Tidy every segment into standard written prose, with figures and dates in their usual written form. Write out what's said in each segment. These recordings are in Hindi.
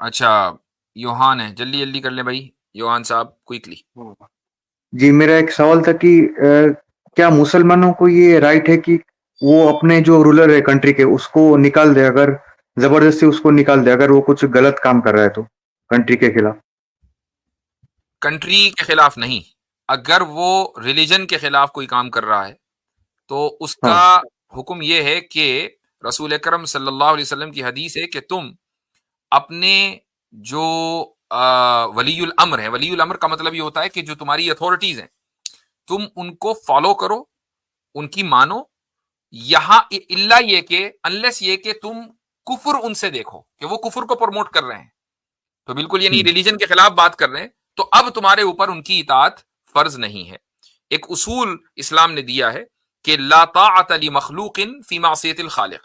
अच्छा, योहान है, जल्दी जल्दी कर ले भाई, योहान साहब क्विकली। जी, मेरा एक सवाल था कि क्या मुसलमानों को ये राइट है कि वो अपने जो रूलर है कंट्री के उसको निकाल दे, अगर जबरदस्ती उसको निकाल दे अगर वो कुछ गलत काम कर रहा है तो कंट्री के खिलाफ? कंट्री के खिलाफ नहीं, अगर वो रिलीजन के खिलाफ कोई काम कर रहा है तो उसका हाँ। हुक्म ये है कि रसूल अकरम सल्लल्लाहु अलैहि वसल्लम की हदीस है कि तुम अपने जो वलीयुल अम्र है, वलीयुल अम्र का मतलब ये होता है कि जो तुम्हारी अथॉरिटीज हैं तुम उनको फॉलो करो, उनकी मानो, यहां इल्ला ये कि अनलेस ये कि तुम कुफर उनसे देखो कि वो कुफर को प्रमोट कर रहे हैं, तो बिल्कुल ये नहीं हम्म। रिलीजन के खिलाफ बात कर रहे हैं, तो अब तुम्हारे ऊपर उनकी इताअत फर्ज नहीं है। एक उसूल इस्लाम ने दिया है कि ला ताअत ली मखलूकिन फी मासियतिल खालिक,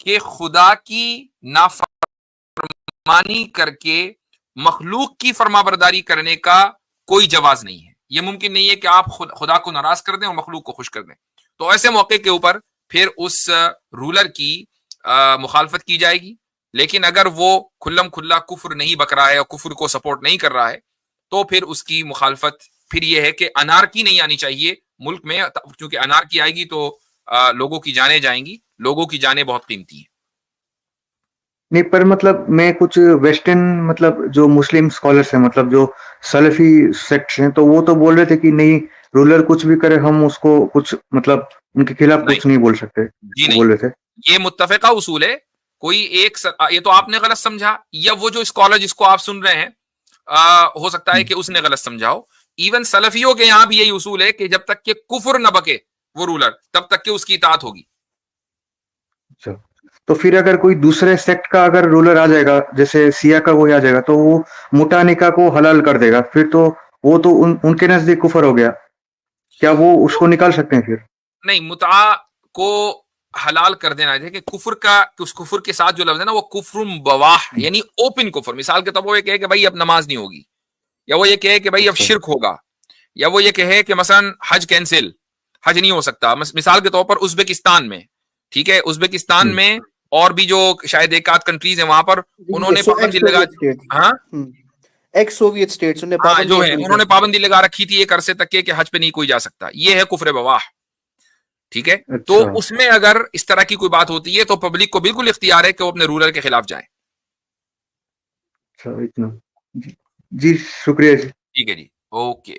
कि खुदा की नाफरमानी करके मखलूक की फरमाबरदारी करने का कोई जवाज नहीं है। यह मुमकिन नहीं है कि आप खुदा को नाराज कर दें और मखलूक को खुश कर दें। तो ऐसे मौके के ऊपर फिर उस रूलर की मुखालफत की जाएगी। लेकिन अगर वो खुल्लम खुल्ला कुफ्र नहीं बक रहा है और कुफ्र को सपोर्ट नहीं कर रहा है तो फिर उसकी मुखालफत फिर यह है कि अनारकी नहीं आनी चाहिए मुल्क में, क्योंकि अनारकी आएगी तो लोगों की जानें जाएंगी, लोगों की जानें बहुत कीमती हैं। नहीं, पर मतलब मैं कुछ वेस्टर्न मतलब जो मुस्लिम स्कॉलर्स हैं, मतलब जो सलफी सेक्ट्स हैं, तो वो तो बोल रहे थे कि नहीं, रूलर कुछ भी करे हम उसको कुछ मतलब उनके खिलाफ नहीं कुछ नहीं बोल सकते, जी वो नहीं, बोल रहे थे। ये मुत्तफ़िका उसूल है। कोई एक ये तो आपने गलत समझा, या वो जो स्कॉलर जिसको आप सुन रहे हैं हो सकता है हम्म। कि उसने गलत समझा हो। इवन सलफियों के यहां भी यही उसूल है कि जब तक के कुफर न बके वो रूलर, तब तक के उसकी इताअत होगी। अच्छा, तो फिर अगर कोई दूसरे सेक्ट का अगर रूलर आ जाएगा, जैसे सिया का कोई आ जाएगा, तो वो मुटा निकाह को हलाल कर देगा, फिर तो वो तो उनके नजदीक कुफर हो गया। क्या वो तो उसको निकाल सकते हैं फिर? नहीं, मुतआ को हलाल कर देना है कि कुफर का, उस कुफर के साथ जो लफ्ज है ना वो कुफर बवाह, हम्म। यानी ओपन कुफर। मिसाल के तौर पर वो ये कहे कि भाई अब नमाज नहीं होगी, या वो ये कहे कि भाई अब अच्छा। शिरक होगा, या वो ये कहे कि मसलन हज कैंसिल, हज नहीं हो सकता। मिसाल के तौर पर उज्बेकिस्तान में, ठीक है, उज्बेकिस्तान हम्म। में और भी जो शायद एक आध कंट्रीज है वहां पर ये उन्होंने एक्स पाबंदी लगा। Soviet states. हाँ, एक्स सोवियत स्टेट्स ने हाँ जो पाबंदियां है पूरी कर उन्होंने दी। पाबंदी लगा रखी थी एक अरसे तक के कि हज पे नहीं कोई जा सकता, ये है कुफर बवाह। ठीक है, तो अच्छा। उसमें अगर इस तरह की कोई बात होती है तो पब्लिक को बिल्कुल इख्तियार है कि वो अपने रूलर के खिलाफ जाए। अच्छा, इतना। जी। जी, शुक्रिया जी। ठीक है जी, ओके।